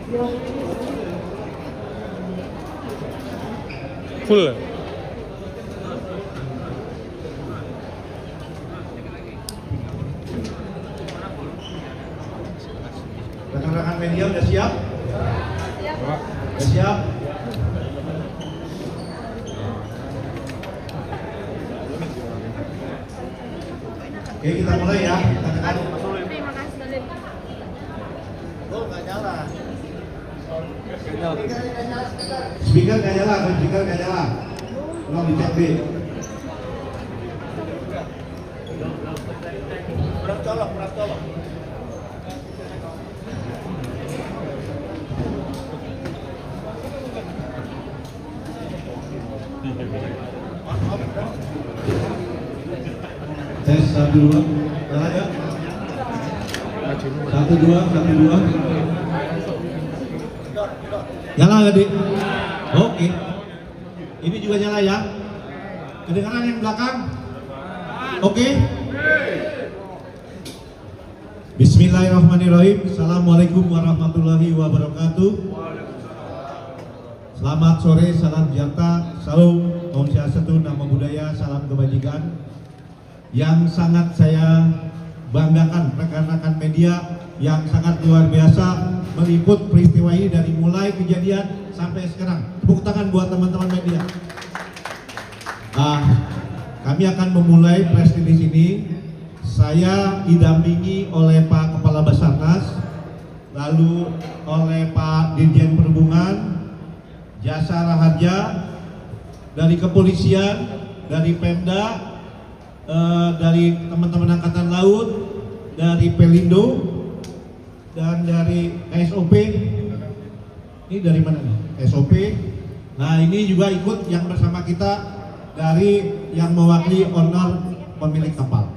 Full. Rekan-rekan media udah siap? Udah siap? Oke, kita mulai ya. Terima kasih. Oh, nggak nyala. Speaker nggak nyala, speaker nggak nyala. Tolong dicek B. Kurang colok, kurang colok. Tes 1 2, nyala ya? 1 2, 1 2. Nyala nggak, Dik? Oke. Ini juga nyala ya? Kedengaran yang belakang? Oke? Bismillahirrahmanirrahim. Assalamualaikum warahmatullahi wabarakatuh. Selamat sore, salam sejahtera, salam, om swastiastu, namo buddhaya, salam kebajikan. Yang sangat saya banggakan rekan-rekan media yang sangat luar biasa meliput peristiwa ini dari mulai kejadian sampai sekarang. Tepuk tangan buat teman-teman media. Kami akan memulai press release ini. Saya didampingi oleh Pak Kepala Basarnas, lalu oleh Pak Dirjen Perhubungan, Jasa Raharja, dari kepolisian, dari Pemda, dari teman-teman Angkatan Laut, dari Pelindo, dan dari SOP. Ini dari mana nih? SOP. Nah, ini juga ikut yang bersama kita dari yang mewakili owner pemilik kapal.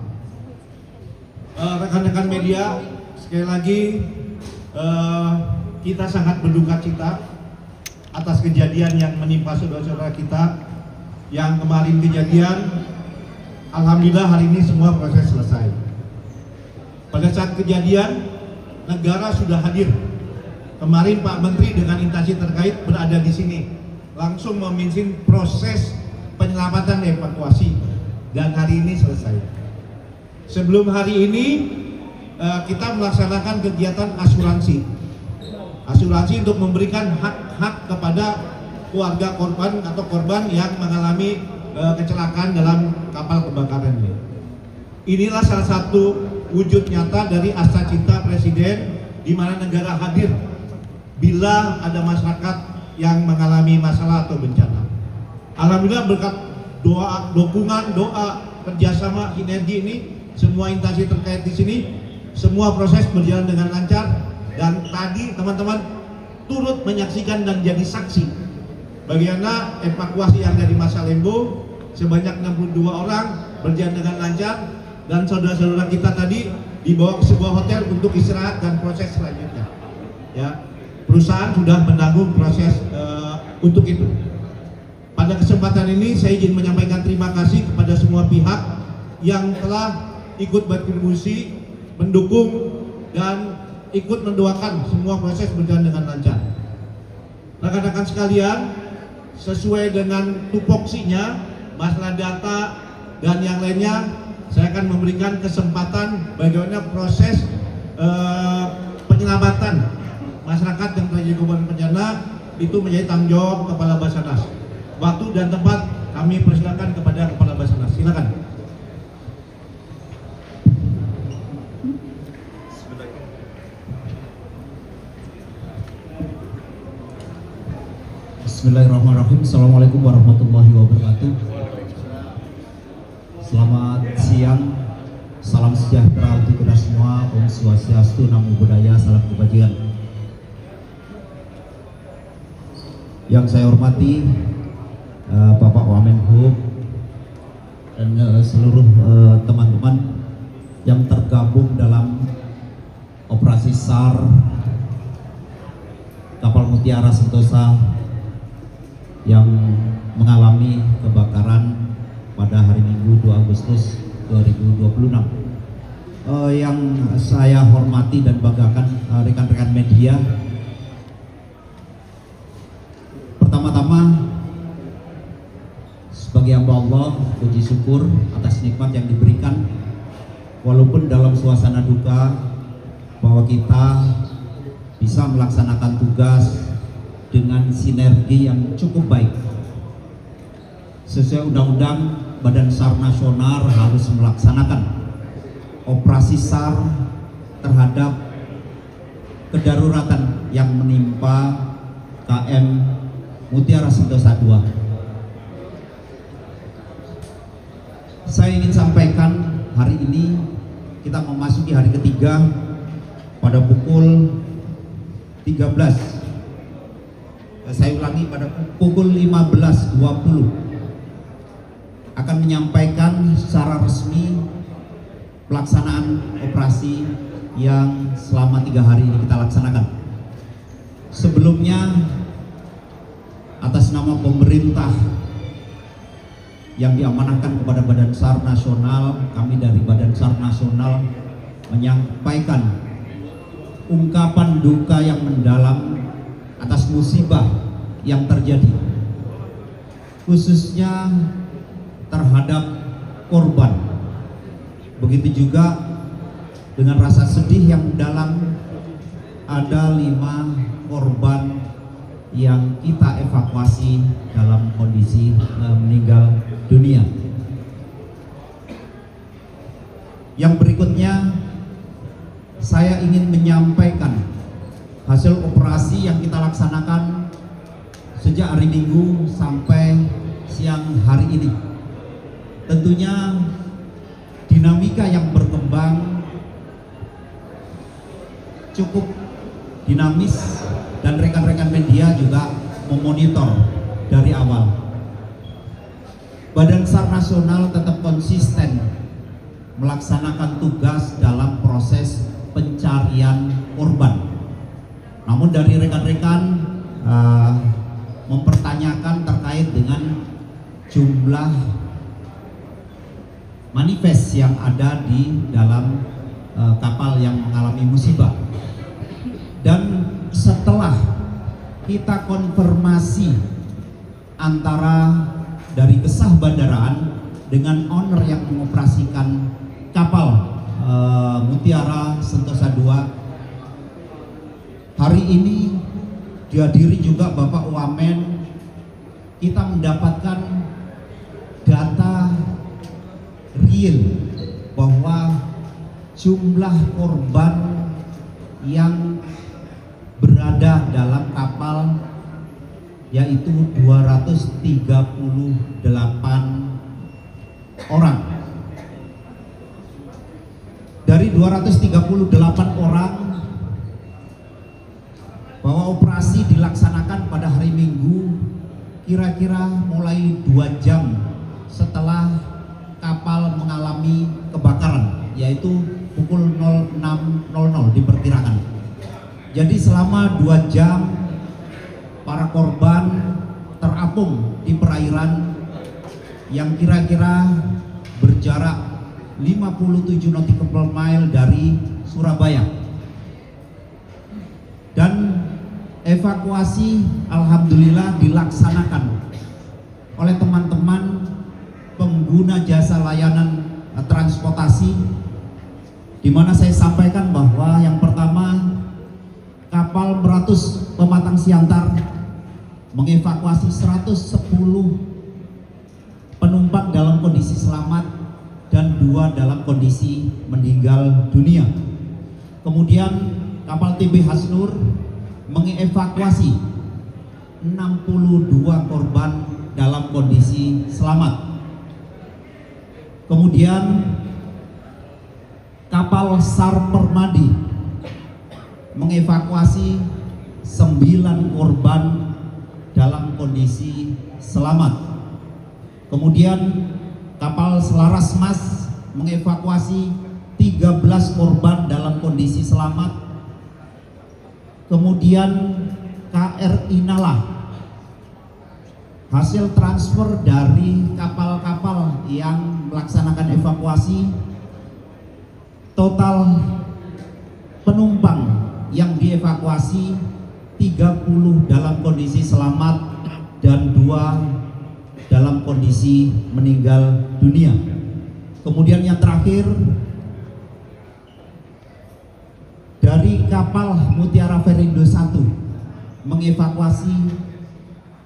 Rekan-rekan media, sekali lagi kita sangat berduka cita atas kejadian yang menimpa saudara-saudara kita yang kemarin kejadian. Alhamdulillah hari ini semua proses selesai. Pada saat kejadian, negara sudah hadir. Kemarin Pak Menteri dengan instansi terkait berada di sini, langsung memimpin proses penyelamatan evakuasi, dan hari ini selesai. Sebelum hari ini kita melaksanakan kegiatan asuransi untuk memberikan hak-hak kepada keluarga korban atau korban yang mengalami kecelakaan dalam kapal kebakaran ini. Inilah salah satu wujud nyata dari asa cinta Presiden, di mana negara hadir bila ada masyarakat yang mengalami masalah atau bencana. Alhamdulillah berkat doa, dukungan, doa, kerjasama, sinergi ini, semua instansi terkait di sini, semua proses berjalan dengan lancar. Dan tadi teman-teman turut menyaksikan dan jadi saksi bagaimana evakuasi yang dari Masa Lembo sebanyak 62 orang berjalan dengan lancar, dan saudara-saudara kita tadi dibawa ke sebuah hotel untuk istirahat dan proses selanjutnya. Ya, perusahaan sudah menanggung proses untuk itu. Pada kesempatan ini saya izin menyampaikan terima kasih kepada semua pihak yang telah ikut berkontribusi, mendukung, dan ikut mendoakan semua proses berjalan dengan lancar. Rekan-rekan sekalian, sesuai dengan tupoksinya, masalah data dan yang lainnya, saya akan memberikan kesempatan bagaimana proses penyelamatan masyarakat yang terjadi korban bencana itu menjadi tanggung jawab Kepala Basarnas. Waktu dan tempat kami persilakan kepada Kepala Basarnas. Silakan. Bismillahirrahmanirrahim. Assalamualaikum warahmatullahi wabarakatuh. Selamat siang, salam sejahtera untuk kita semua. Om Swastiastu, namo buddhaya, salam kebajikan. Yang saya hormati Bapak Wamenhub dan seluruh teman-teman yang tergabung dalam operasi SAR kapal Mutiara Sentosa yang mengalami kebakaran pada hari Minggu 2 Agustus 2026. Yang saya hormati dan banggakan rekan-rekan media, pertama-tama sebagai hamba Allah, puji syukur atas nikmat yang diberikan, walaupun dalam suasana duka, bahwa kita bisa melaksanakan tugas dengan sinergi yang cukup baik. Sesuai undang-undang, Badan SAR Nasional harus melaksanakan operasi SAR terhadap kedaruratan yang menimpa KM Mutiara Sentosa II. Saya ingin sampaikan hari ini kita memasuki hari ketiga pada pukul 13. Saya ulangi, pada pukul 15.20 akan menyampaikan secara resmi pelaksanaan operasi yang selama 3 hari ini kita laksanakan. Sebelumnya, atas nama pemerintah yang diamanahkan kepada Badan SAR Nasional, kami dari Badan SAR Nasional menyampaikan ungkapan duka yang mendalam atas musibah yang terjadi, khususnya terhadap korban. Begitu juga dengan rasa sedih yang mendalam, ada 5 korban yang kita evakuasi dalam kondisi meninggal dunia. Yang berikutnya, saya ingin menyampaikan hasil operasi yang kita laksanakan sejak hari Minggu sampai siang hari ini. Tentunya dinamika yang berkembang cukup dinamis dan rekan-rekan media juga memonitor dari awal. Badan SAR Nasional tetap konsisten melaksanakan tugas dalam proses pencarian korban. Namun dari rekan-rekan mempertanyakan terkait dengan jumlah manifest yang ada di dalam kapal yang mengalami musibah. Dan setelah kita konfirmasi antara dari Kesah Bandaraan dengan owner yang mengoperasikan kapal Mutiara Sentosa II, hari ini dihadiri juga Bapak Wamen, kita mendapatkan data real bahwa jumlah korban yang berada dalam kapal yaitu 238 orang. Dari 238 orang, bahwa operasi dilaksanakan pada hari Minggu kira-kira mulai 2 jam setelah kapal mengalami kebakaran, yaitu pukul 06.00 diperkirakan. Jadi selama 2 jam para korban terapung di perairan yang kira-kira berjarak 57 nautical mile dari Surabaya. Dan evakuasi alhamdulillah dilaksanakan oleh teman-teman pengguna jasa layanan transportasi, di mana saya sampaikan bahwa yang pertama, kapal Meratus Pematang Siantar mengevakuasi 110 penumpang dalam kondisi selamat dan 2 dalam kondisi meninggal dunia. Kemudian kapal TB Hasnur mengevakuasi 62 korban dalam kondisi selamat. Kemudian kapal SAR Permadi mengevakuasi 9 korban dalam kondisi selamat. Kemudian kapal Selaras Mas mengevakuasi 13 korban dalam kondisi selamat. Kemudian KRI Nala, hasil transfer dari kapal-kapal yang melaksanakan evakuasi, total penumpang yang dievakuasi 30 dalam kondisi selamat dan 2 dalam kondisi meninggal dunia. Kemudian yang terakhir, dari kapal Mutiara Verindo 1 mengevakuasi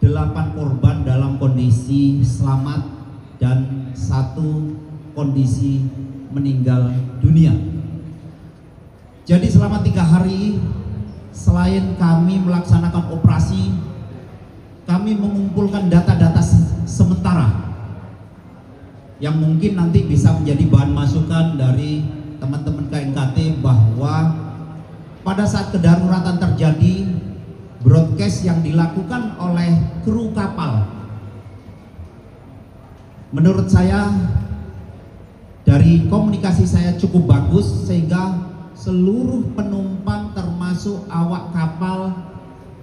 8 korban dalam kondisi selamat dan 1 kondisi meninggal dunia. Jadi selama 3 hari, selain kami melaksanakan operasi, kami mengumpulkan data-data sementara yang mungkin nanti bisa menjadi bahan masukan dari teman-teman KNKT, bahwa pada saat kedaruratan terjadi, broadcast yang dilakukan oleh kru kapal, menurut saya dari komunikasi saya cukup bagus, sehingga seluruh penumpang termasuk awak kapal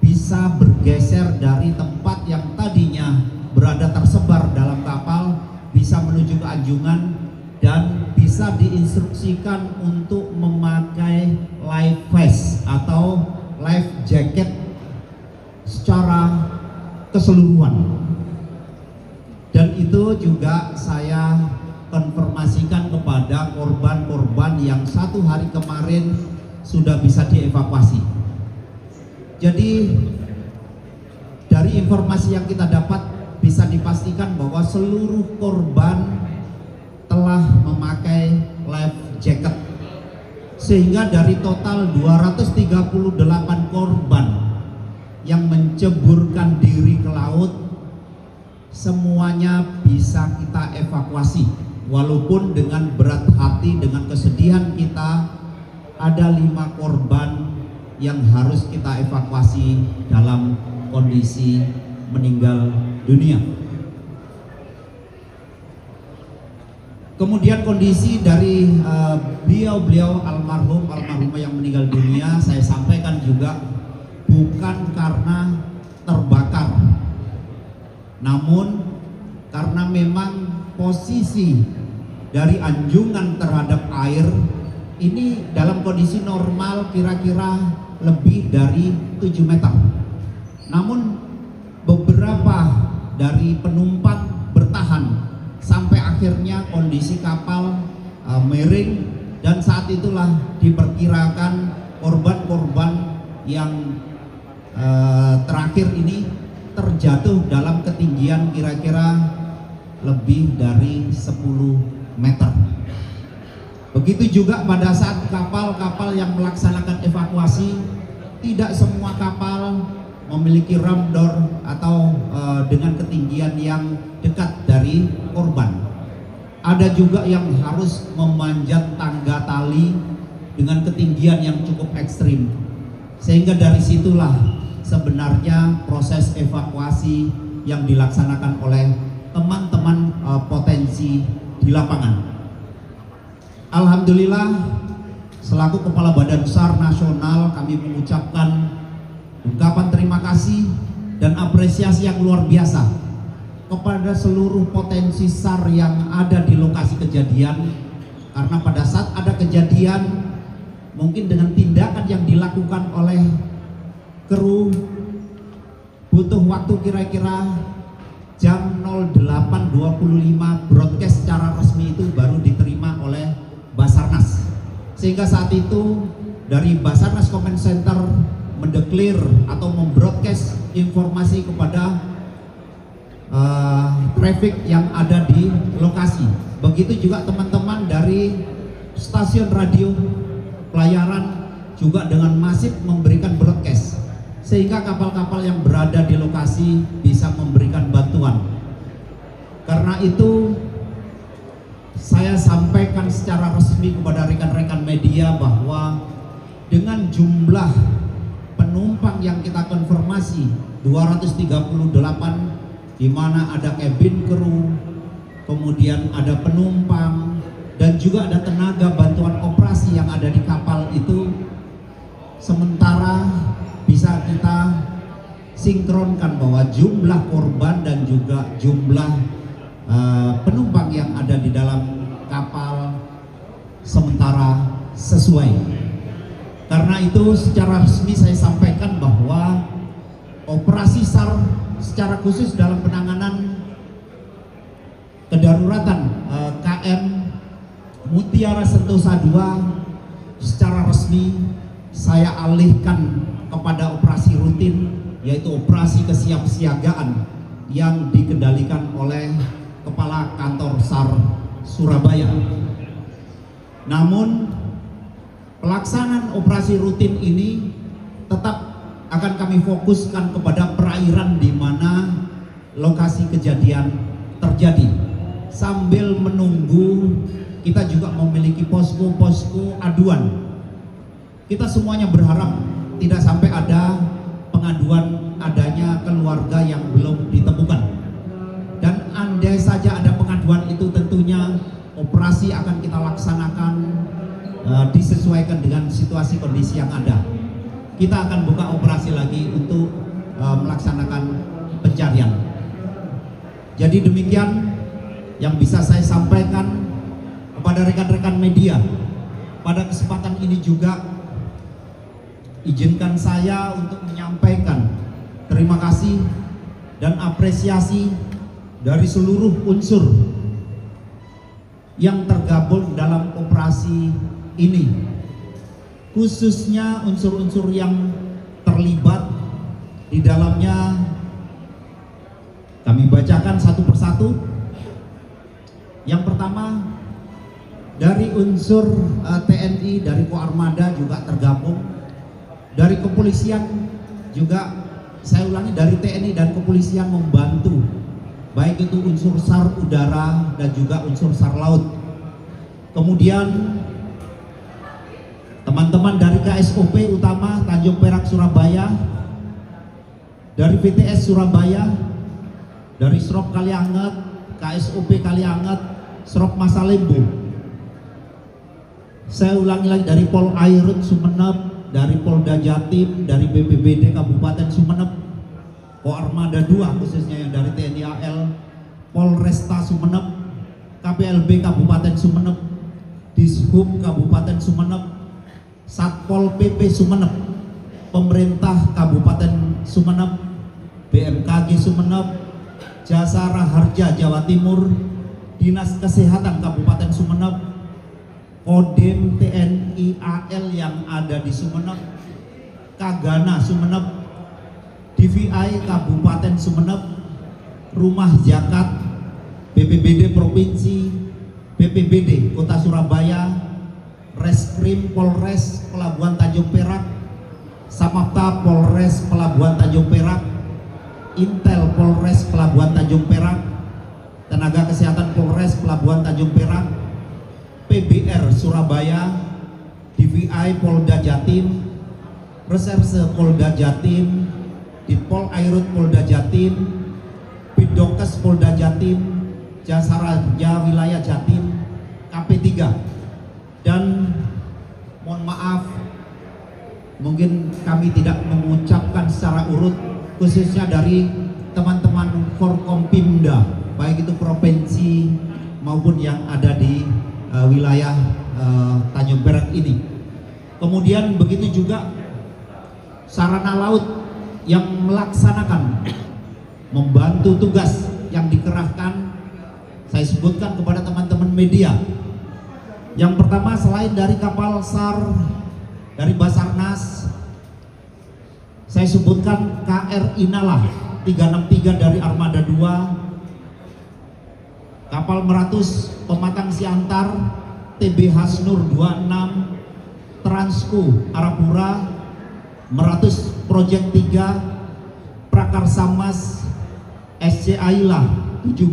bisa bergeser dari tempat yang tadinya berada tersebar dalam kapal, bisa menuju ke anjungan, dan bisa diinstruksikan untuk memakai life vest atau life jacket secara keseluruhan. Dan itu juga saya konfirmasikan kepada korban-korban yang 1 hari kemarin sudah bisa dievakuasi. Jadi dari informasi yang kita dapat, bisa dipastikan bahwa seluruh korban telah memakai life jacket, sehingga dari total 238 korban yang menceburkan diri ke laut, semuanya bisa kita evakuasi. Walaupun dengan berat hati, dengan kesedihan kita, ada 5 korban yang harus kita evakuasi dalam kondisi meninggal dunia. Kemudian kondisi dari beliau-beliau almarhumah yang meninggal dunia, saya sampaikan juga bukan karena terbakar, namun karena memang posisi dari anjungan terhadap air ini dalam kondisi normal kira-kira lebih dari 7 meter. Namun beberapa dari penumpang bertahan sampai akhirnya kondisi kapal miring, dan saat itulah diperkirakan korban-korban yang terakhir ini terjatuh dalam ketinggian kira-kira lebih dari 10 meter. Begitu juga pada saat kapal-kapal yang melaksanakan evakuasi, tidak semua kapal memiliki ram door atau dengan ketinggian yang dekat dari korban. Ada juga yang harus memanjat tangga tali dengan ketinggian yang cukup ekstrim, sehingga dari situlah sebenarnya proses evakuasi yang dilaksanakan oleh teman-teman potensi di lapangan. Alhamdulillah, selaku Kepala Badan SAR Nasional, kami mengucapkan ungkapan terima kasih dan apresiasi yang luar biasa kepada seluruh potensi SAR yang ada di lokasi kejadian, karena pada saat ada kejadian, mungkin dengan tindakan yang dilakukan oleh kru, butuh waktu kira-kira jam 08.25 broadcast secara resmi itu baru diterima oleh Basarnas, sehingga saat itu dari Basarnas Command Center mendeklir atau membroadcast informasi kepada traffic yang ada di lokasi. Begitu juga teman-teman dari stasiun radio pelayaran juga dengan masif memberikan broadcast, sehingga kapal-kapal yang berada di lokasi bisa memberikan bantuan. Karena itu saya sampaikan secara resmi kepada rekan-rekan media bahwa dengan jumlah penumpang yang kita konfirmasi 238, di mana ada cabin crew, kemudian ada penumpang, dan juga ada tenaga bantuan operasi yang ada di kapal itu, sementara bisa kita sinkronkan bahwa jumlah korban dan juga jumlah penumpang yang ada di dalam kapal sementara sesuai. Karena itu secara resmi saya sampaikan bahwa operasi SAR secara khusus dalam penanganan kedaruratan KM Mutiara Sentosa II secara resmi saya alihkan kepada operasi rutin, yaitu operasi kesiapsiagaan yang dikendalikan oleh Kepala Kantor SAR Surabaya. Namun pelaksanaan operasi rutin ini tetap akan kami fokuskan kepada perairan di mana lokasi kejadian terjadi. Sambil menunggu, kita juga memiliki posko-posko aduan. Kita semuanya berharap tidak sampai ada pengaduan adanya keluarga yang belum ditemukan. Dan andai saja ada pengaduan itu, tentunya operasi akan kita laksanakan disesuaikan dengan situasi kondisi yang ada. Kita akan buka operasi lagi untuk melaksanakan pencarian. Jadi demikian yang bisa saya sampaikan kepada rekan-rekan media. Pada kesempatan ini juga izinkan saya untuk menyampaikan terima kasih dan apresiasi dari seluruh unsur yang tergabung dalam operasi ini, khususnya unsur-unsur yang terlibat di dalamnya. Kami bacakan satu persatu. Yang pertama, dari unsur TNI, dari Koarmada juga tergabung. Dari kepolisian juga, saya ulangi, dari TNI dan kepolisian membantu, baik itu unsur SAR udara dan juga unsur SAR laut. Kemudian teman-teman dari KSOP utama Tanjung Perak Surabaya, dari VTS Surabaya, dari Srop Kalianget, KSOP Kalianget, Srop Masalembo. Saya ulangi lagi, dari Pol Airut Sumeneb, dari Polda Jatim, dari BPBD Kabupaten Sumeneb, Koarmada 2 khususnya yang dari TNI AL, Polresta Sumeneb, KPLB Kabupaten Sumeneb, Dishub Kabupaten Sumeneb, Satpol PP Sumeneb, Pemerintah Kabupaten Sumeneb, BMKG Sumeneb, Jasara Harja Jawa Timur, Dinas Kesehatan Kabupaten Sumeneb, Kodim TNI AL yang ada di Sumeneb, Kagana Sumeneb, DVI Kabupaten Sumeneb, Rumah Zakat, BPBD Provinsi, BPBD Kota Surabaya, Reskrim Polres Pelabuhan Tanjung Perak, Samapta Polres Pelabuhan Tanjung Perak, Intel Polres Pelabuhan Tanjung Perak, Tenaga Kesehatan Polres Pelabuhan Tanjung Perak, PBR Surabaya, DVI Polda Jatim, Reserse Polda Jatim, Ditpol Airut Polda Jatim, Bidokes Polda Jatim, Jasa Raja Wilayah Jatim, KP3. Dan mohon maaf, mungkin kami tidak mengucapkan secara urut, khususnya dari teman-teman Forkompimda, baik itu provinsi maupun yang ada di wilayah Tanjung Perak ini. Kemudian begitu juga sarana laut yang melaksanakan, membantu tugas yang dikerahkan. Saya sebutkan kepada teman-teman media. Yang pertama, selain dari kapal SAR dari Basarnas, saya sebutkan KRI Nala 363 dari Armada 2, kapal Meratus Pematang Siantar TB Hasnur 26, Transco Arapura, Meratus Project 3, Prakarsa Mas, SC Aila 17,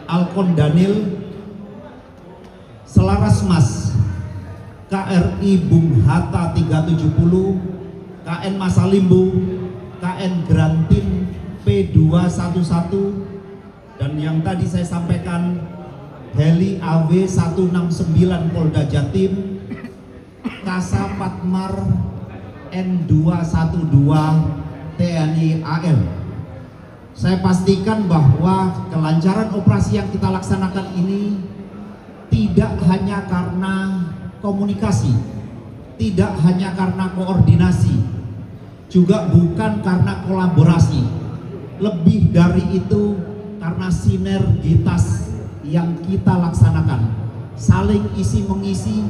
Alkon Daniel, Selaras Mas, KRI Bung Hatta 370, KN Masalimbu, KN Grantin P211, dan yang tadi saya sampaikan Heli AW 169 Polda Jatim, Kasa Patmar N212 TNI AL. Saya pastikan bahwa kelancaran operasi yang kita laksanakan ini tidak hanya karena komunikasi, tidak hanya karena koordinasi, juga bukan karena kolaborasi, lebih dari itu karena sinergitas yang kita laksanakan, saling isi mengisi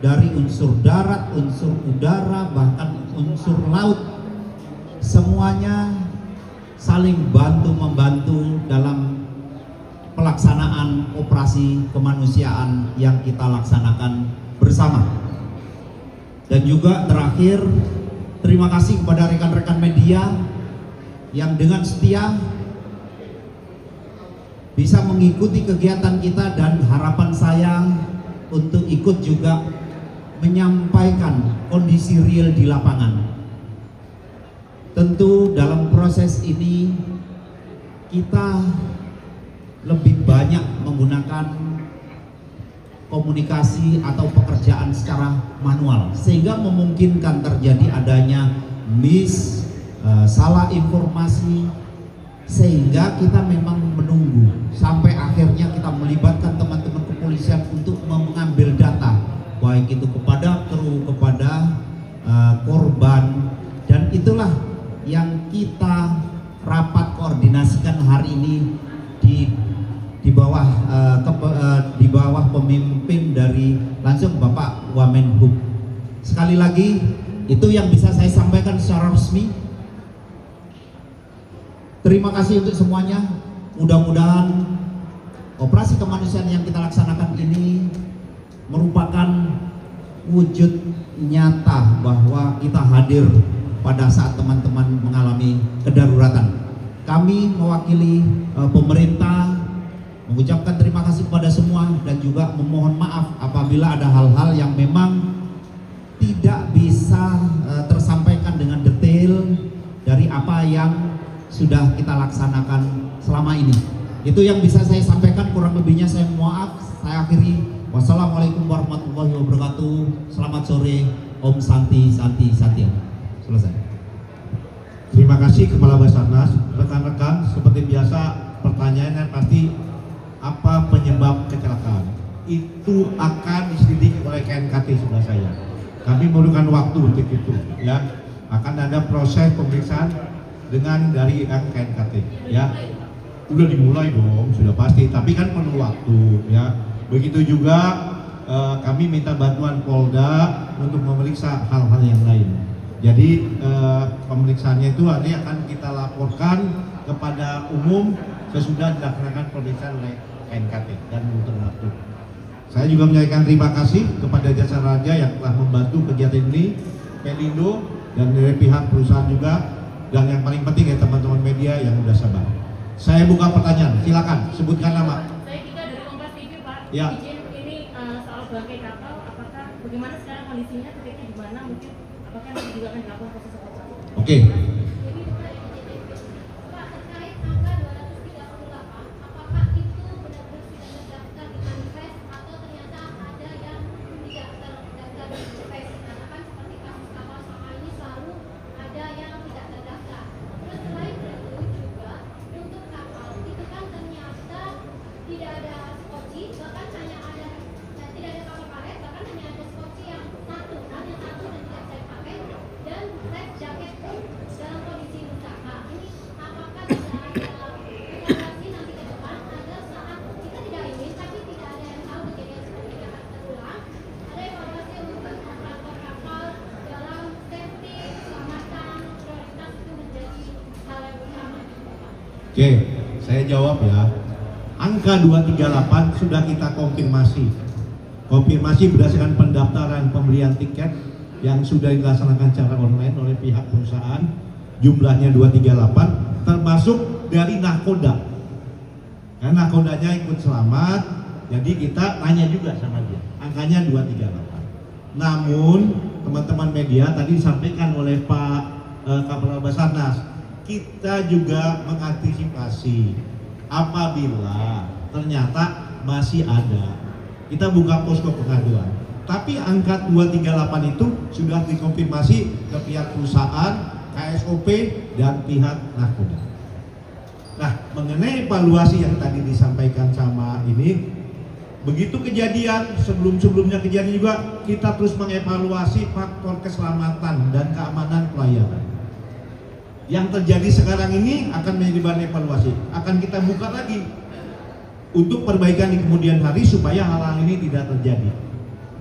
dari unsur darat, unsur udara, bahkan unsur laut, semuanya saling bantu membantu dalam pelaksanaan operasi kemanusiaan yang kita laksanakan bersama. Dan juga terakhir, terima kasih kepada rekan-rekan media yang dengan setia bisa mengikuti kegiatan kita, dan harapan saya untuk ikut juga menyampaikan kondisi real di lapangan. Tentu dalam proses ini kita lebih banyak menggunakan komunikasi atau pekerjaan secara manual, sehingga memungkinkan terjadi adanya salah informasi, sehingga kita memang menunggu sampai akhirnya kita melibatkan teman-teman kepolisian untuk mengambil data, baik itu kepada kru, kepada korban, dan itulah yang kita rapat koordinasikan hari ini di bawah pemimpin dari langsung Bapak Wamenhub. Sekali lagi, itu yang bisa saya sampaikan secara resmi. Terima kasih untuk semuanya. Mudah-mudahan operasi kemanusiaan yang kita laksanakan ini merupakan wujud nyata bahwa kita hadir pada saat teman-teman mengalami kedaruratan. Kami mewakili pemerintah mengucapkan terima kasih kepada semua, dan juga memohon maaf apabila ada hal-hal yang memang tidak bisa tersampaikan dengan detail dari apa yang sudah kita laksanakan selama ini. Itu yang bisa saya sampaikan, kurang lebihnya saya mohon maaf. Saya akhiri. Wassalamualaikum warahmatullahi wabarakatuh. Selamat sore. Om Santi Santi Satya. Selesai. Terima kasih Kepala Basarnas. Rekan-rekan, seperti biasa pertanyaannya pasti apa penyebab kecelakaan? Itu akan diselidiki oleh KNKT sebelah saya. Kami memerlukan waktu untuk itu, ya. Akan ada proses pemeriksaan dengan dari KNKT, ya. Udah dimulai dong, sudah pasti. Tapi kan perlu waktu, ya. Begitu juga kami minta bantuan Polda untuk memeriksa hal-hal yang lain. Jadi pemeriksaannya itu nanti akan kita laporkan kepada umum sesudah dilaksanakan pemeriksaan oleh KNKT dan Guntur Natu. Saya juga menyampaikan terima kasih kepada Jasa Raja yang telah membantu kegiatan ini, Pelindo, dan dari pihak perusahaan juga, dan yang paling penting ya teman-teman media yang sudah sabar. Saya buka pertanyaan, silakan sebutkan nama. Saya Tika dari Kompas TV, Pak. Ya. Izin ini soal bangkai kapal, apakah bagaimana sekarang kondisinya, titiknya di mana, mungkin apakah nanti juga akan dilakukan proses evakuasi? Oke. Oke, saya jawab ya. Angka 238 sudah kita konfirmasi. Konfirmasi berdasarkan pendaftaran pembelian tiket yang sudah dilaksanakan secara online oleh pihak perusahaan. Jumlahnya 238, termasuk dari nahkoda. Karena nahkodanya ikut selamat, jadi kita tanya juga sama dia. Angkanya 238. Namun teman-teman media tadi disampaikan oleh Pak Kapolres Basarnas, kita juga mengantisipasi apabila ternyata masih ada, kita buka posko pengaduan. Tapi angka 238 itu sudah dikonfirmasi ke pihak perusahaan, KSOP, dan pihak nahkoda. Nah, mengenai evaluasi yang tadi disampaikan sama ini, begitu kejadian, sebelum-sebelumnya kejadian juga kita terus mengevaluasi faktor keselamatan dan keamanan pelayanan. Yang terjadi sekarang ini akan menjadi bahan evaluasi. Akan kita buka lagi untuk perbaikan di kemudian hari supaya hal-hal ini tidak terjadi.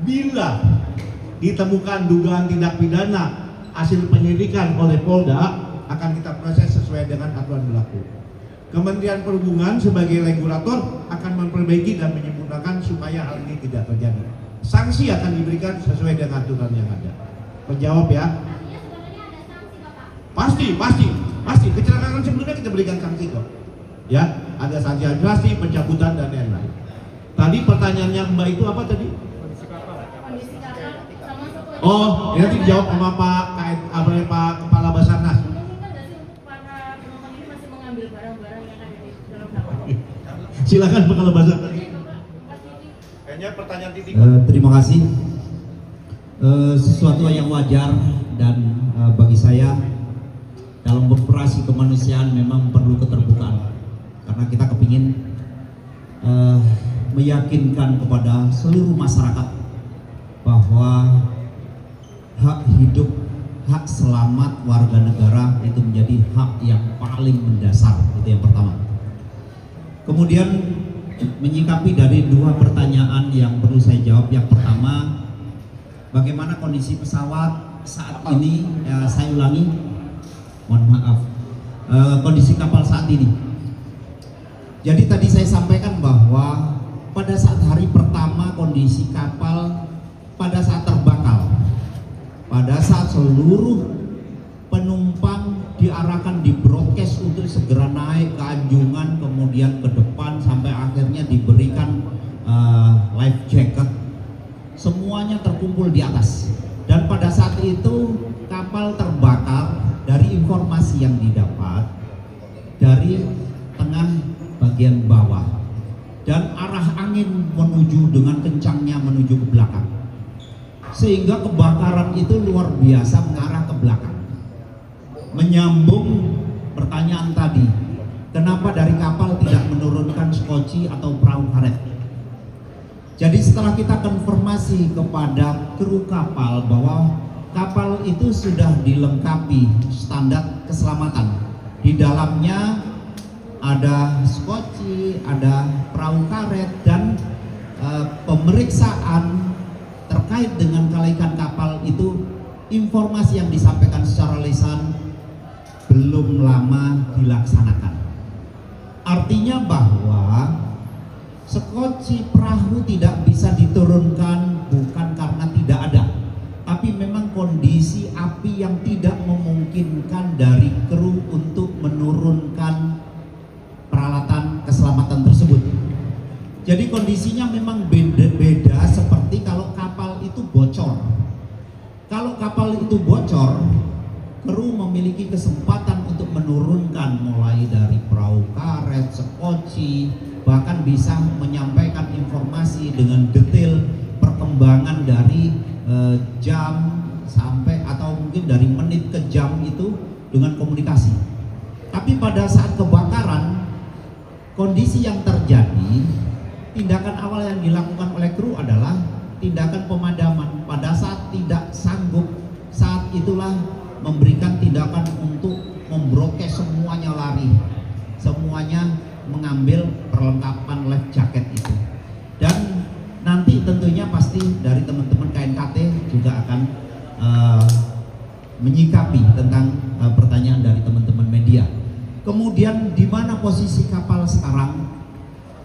Bila ditemukan dugaan tindak pidana hasil penyelidikan oleh Polda, akan kita proses sesuai dengan aturan berlaku. Kementerian Perhubungan sebagai regulator akan memperbaiki dan menyempurnakan supaya hal ini tidak terjadi. Sanksi akan diberikan sesuai dengan aturan yang ada. Menjawab ya? Artinya sebenarnya ada sanksi, Bapak. Pasti. Kecelakaan sebelumnya kita berikan sanksi kok. Ya, ada sanksi administrasi, pencabutan dan lain-lain. Tadi pertanyaannya Mbak itu apa tadi? Kondisi kapal sama satu. Oh, nanti dijawab sama Pak Kepala Basarnas. Memungkinkan nggak sih untuk para penumpang ini masih mengambil barang-barang yang ada di dalam kapal? Silakan Kepala Basarnas. Oke, Bapak, Pak Titi. Kayaknya pertanyaan titik. Terima kasih. Sesuatu yang wajar dan bagi saya dalam beroperasi kemanusiaan memang perlu keterbukaan, karena kita kepingin meyakinkan kepada seluruh masyarakat bahwa hak hidup, hak selamat warga negara itu menjadi hak yang paling mendasar. Itu yang pertama. Kemudian menyikapi dari dua pertanyaan yang perlu saya jawab. Yang pertama, bagaimana kondisi pesawat saat ini? Saya ulangi, mohon maaf, kondisi kapal saat ini. Jadi tadi saya sampaikan bahwa pada saat hari pertama kondisi kapal pada saat terbakar, pada saat seluruh penumpang diarahkan, di broadcast untuk segera naik ke anjungan, kemudian ke depan sampai akhirnya diberikan life jacket, semuanya terkumpul di atas. Dan pada saat itu kapal terbakar. Dari informasi yang didapat dari tengah bagian bawah dan arah angin menuju dengan kencangnya menuju ke belakang, sehingga kebakaran itu luar biasa mengarah ke belakang. Menyambung pertanyaan tadi, kenapa dari kapal tidak menurunkan skoci atau perahu karet? Jadi setelah kita konfirmasi kepada kru kapal bahwa kapal itu sudah dilengkapi standar keselamatan, di dalamnya ada skoci, ada perahu karet, dan pemeriksaan terkait dengan kelaikan kapal itu, informasi yang disampaikan secara lisan belum lama dilaksanakan. Artinya bahwa skoci perahu tidak bisa diturunkan bukan karena tidak ada, tapi memang kondisi api yang tidak memungkinkan dari kru untuk menurunkan peralatan keselamatan tersebut. Jadi kondisinya memang beda seperti kalau kapal itu bocor. Kalau kapal itu bocor, kru memiliki kesempatan untuk menurunkan mulai dari perahu karet, skoci, bahkan bisa menyampaikan informasi dengan detail perkembangan dari jam sampai atau mungkin dari menit ke jam itu dengan komunikasi. Tapi pada saat kebakaran, kondisi yang terjadi, tindakan awal yang dilakukan oleh kru adalah tindakan pemadaman. Pada saat tidak sanggup, saat itulah memberikan tindakan untuk membrokes semuanya lari, semuanya mengambil perlengkapan life jacket itu. Dan nanti tentunya pasti dari teman-teman KNKT juga akan menyikapi tentang pertanyaan dari teman-teman media. Kemudian di mana posisi kapal sekarang?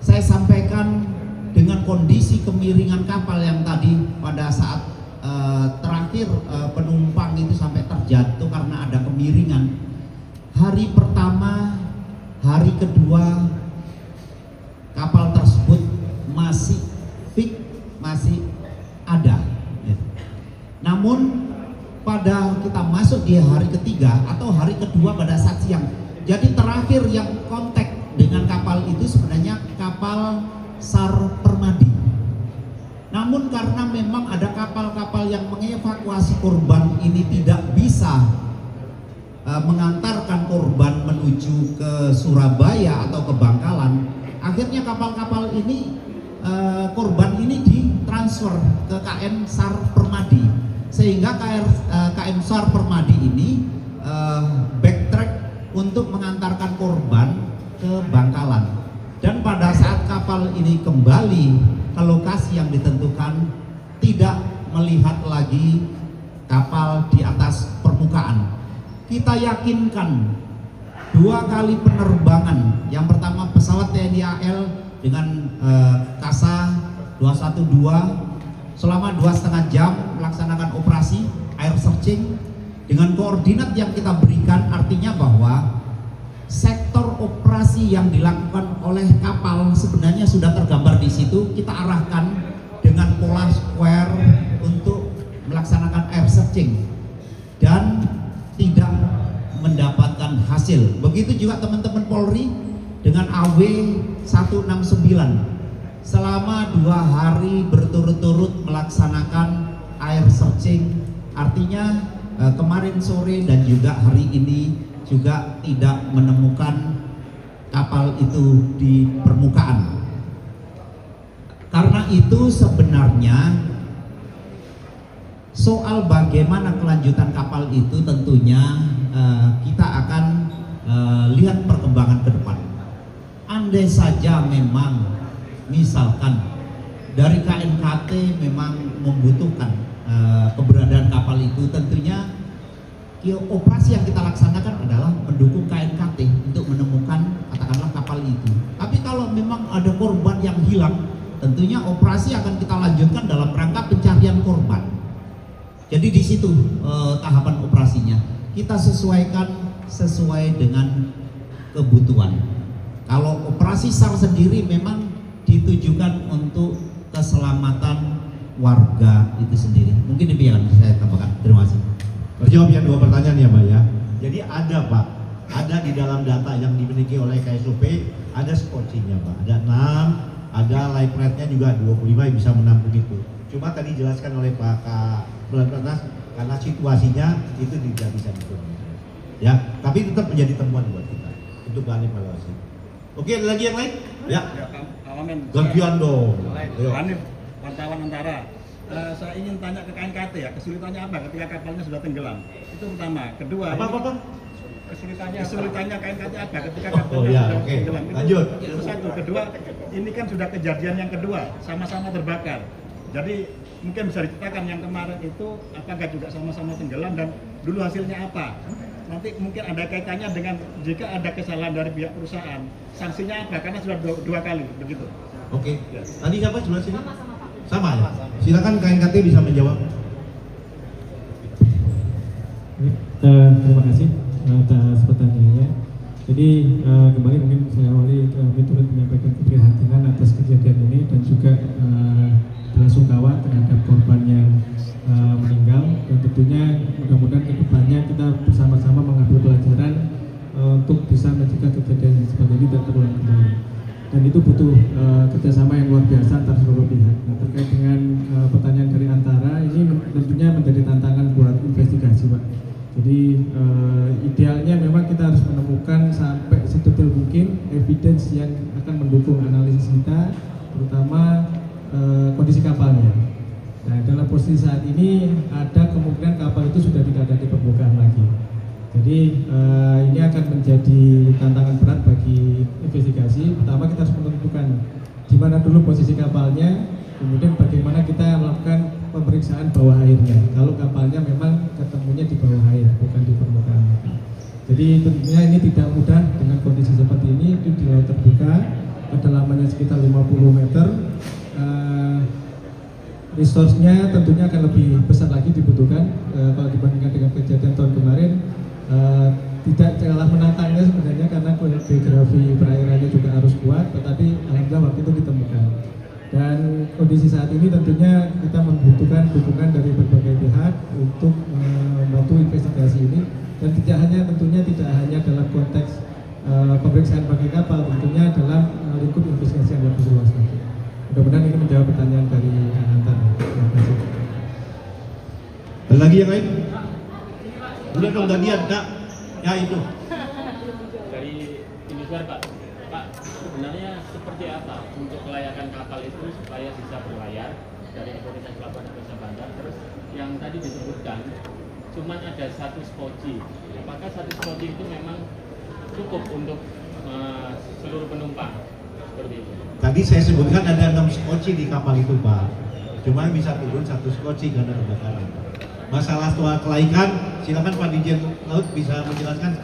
Saya sampaikan dengan kondisi kemiringan kapal yang tadi pada saat terakhir penumpang itu sampai terjatuh karena ada kemiringan. Hari pertama, hari kedua kapal tersebut masih fix, masih ada. Namun pada kita masuk di hari ketiga atau hari kedua pada saat siang, jadi terakhir yang kontak dengan kapal itu sebenarnya kapal SAR Permadi. Namun karena memang ada kapal-kapal yang mengevakuasi korban ini tidak bisa mengantarkan korban menuju ke Surabaya atau ke Bangkalan, akhirnya kapal-kapal ini korban ini ditransfer ke KN SAR Permadi, sehingga KN SAR Permadi ini backtrack untuk mengantarkan korban ke Bangkalan. Dan pada saat kapal ini kembali ke lokasi yang ditentukan, tidak melihat lagi kapal di atas permukaan. Kita yakinkan 2 kali penerbangan, yang pertama pesawat TNI AL dengan KASA 212 selama 2,5 jam melaksanakan operasi air searching dengan koordinat yang kita berikan, artinya bahwa sektor operasi yang dilakukan oleh kapal sebenarnya sudah tergambar di situ. Kita arahkan dengan pola square untuk melaksanakan air searching dan tidak mendapatkan hasil. Begitu juga teman-teman Polri dengan AW 169 selama 2 hari berturut-turut melaksanakan air searching, artinya kemarin sore dan juga hari ini juga tidak menemukan kapal itu di permukaan. Karena itu sebenarnya soal bagaimana kelanjutan kapal itu tentunya kita akan lihat perkembangan ke depan. Andai saja memang misalkan dari KNKT memang membutuhkan keberadaan kapal itu, tentunya operasi yang kita laksanakan adalah mendukung KNKT untuk menemukan katakanlah kapal itu. Tapi kalau memang ada korban yang hilang, tentunya operasi akan kita lanjutkan dalam rangka pencarian korban. Jadi di situ tahapan operasinya kita sesuaikan sesuai dengan kebutuhan. Kalau operasi SAR sendiri memang ditujukan untuk keselamatan warga itu sendiri. Mungkin demikian saya tambahkan. Terima kasih. Terjawab yang 2 pertanyaan ya Mbak ya. Jadi ada Pak, ada di dalam data yang dimiliki oleh KSOP, ada spottingnya Pak. Ada 6, ada live rate-nya juga 25 yang bisa menampung itu. Cuma tadi dijelaskan oleh Pak Belantas karena situasinya itu tidak bisa dihitung. Ya, tapi tetap menjadi temuan buat kita untuk bahan evaluasi. Oke, ada lagi yang lain? Ya. Amin. Gantian dong. Hanif, wartawan Antara. Saya ingin tanya ke KNKT ya, kesulitannya apa ketika kapalnya sudah tenggelam? Itu pertama. Kedua, apa? Kesulitannya KNKT apa ketika kapalnya sudah tenggelam? Lanjut. Itu satu. Kedua, ini kan sudah kejadian yang kedua, sama-sama terbakar. Jadi mungkin bisa diceritakan yang kemarin itu apakah juga sama-sama tenggelam dan dulu hasilnya apa? Nanti mungkin ada kaitannya dengan jika ada kesalahan dari pihak perusahaan, sanksinya apa? Karena sudah 2 kali begitu. Oke. Tadi siapa sebelah sini? Sama ya. Silakan KNKT bisa menjawab. Terima kasih atas pertanyaannya. Jadi kembali mungkin saya awali turut menyampaikan keprihatinan atas kejadian ini dan juga belasungkawa terhadap korban yang meninggal, dan tentunya mudah-mudahan kedepannya kita bersama-sama mengambil pelajaran untuk bisa mencegah kejadian seperti ini tidak terulang kembali. Dan itu butuh kerjasama yang luar biasa antar seluruh pihak. Nah, terkait dengan pertanyaan dari Antara, ini tentunya menjadi tantangan buat investigasi, Pak. Jadi idealnya memang kita harus menemukan sampai sedetail mungkin evidence yang akan mendukung analisis kita, terutama kondisi kapalnya. Nah, dalam posisi saat ini ada kemungkinan kapal itu sudah tidak ada di permukaan lagi. Jadi ini akan menjadi tantangan berat bagi investigasi. Pertama kita harus menentukan di mana dulu posisi kapalnya, kemudian bagaimana kita melakukan pemeriksaan bawah airnya. Kalau kapalnya memang ketemunya di bawah air, bukan di permukaan. Jadi tentunya ini tidak mudah dengan kondisi seperti ini. Itu di laut terbuka, kedalamannya sekitar 50 meter. Resource-nya tentunya akan lebih besar lagi dibutuhkan kalau dibandingkan dengan kejadian tahun kemarin. Tidak kalah menantangnya sebenarnya karena geografi perairannya juga harus kuat, tetapi alhamdulillah waktu itu ditemukan. Dan kondisi saat ini tentunya kita membutuhkan dukungan dari berbagai pihak untuk membantu investigasi ini, dan tentunya tidak hanya dalam konteks pemeriksaan bagi kapal, tentunya dalam lingkup investigasi yang lebih luas lagi. Mudah-mudahan ini menjawab pertanyaan dari Antar. Terima kasih. Ada lagi yang lain? Udah dong gantian, Kak. Ya itu. Dari Indonesia, Pak. Pak, sebenarnya seperti apa untuk kelayakan kapal itu supaya bisa berlayar dari otoritas pelabuhan Indonesia Bandar? Terus yang tadi disebutkan, cuman ada 1 spoji. Apakah 1 spoji itu memang cukup untuk seluruh penumpang seperti itu. Tadi saya sebutkan ada 6 skoci di kapal itu Pak. Cuma bisa turun 1 skoci karena kebakaran. Masalah soal kelaikan, silakan Pak Dirjen Laut bisa menjelaskan.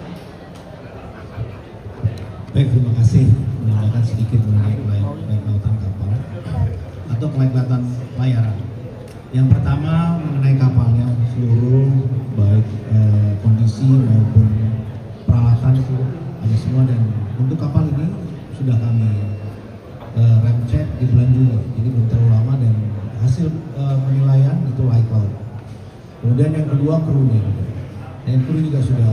Baik, terima kasih. Menambahkan sedikit mengenai kelautan kapal atau kelautan pelayaran. Yang pertama mengenai kapalnya seluruh baik kondisi maupun peralatan itu ada semua, dan untuk kapal ini sudah kami rem cek di bulan Juli, jadi belum terlalu lama, dan hasil penilaian itu layak laut. Kemudian yang kedua krunya, dan kru juga sudah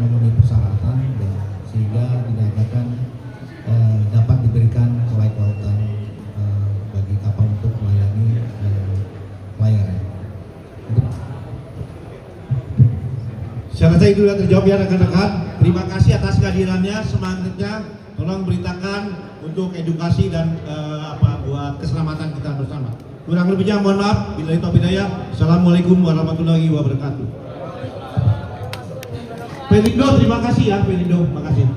memenuhi persyaratan dan sehingga dikatakan dapat diberikan kelayak lautan bagi kapal untuk melayani pelayaran. Saya rasa itu sudah terjawab ya rekan-rekan. Terima kasih atas kehadirannya, semangatnya. Tolong beritakan untuk edukasi dan buat keselamatan kita bersama. Kurang lebihnya mohon maaf. Billahi taufiq hidayah. Assalamualaikum warahmatullahi wabarakatuh. Perindo, terima kasih ya Perindo, terima kasih.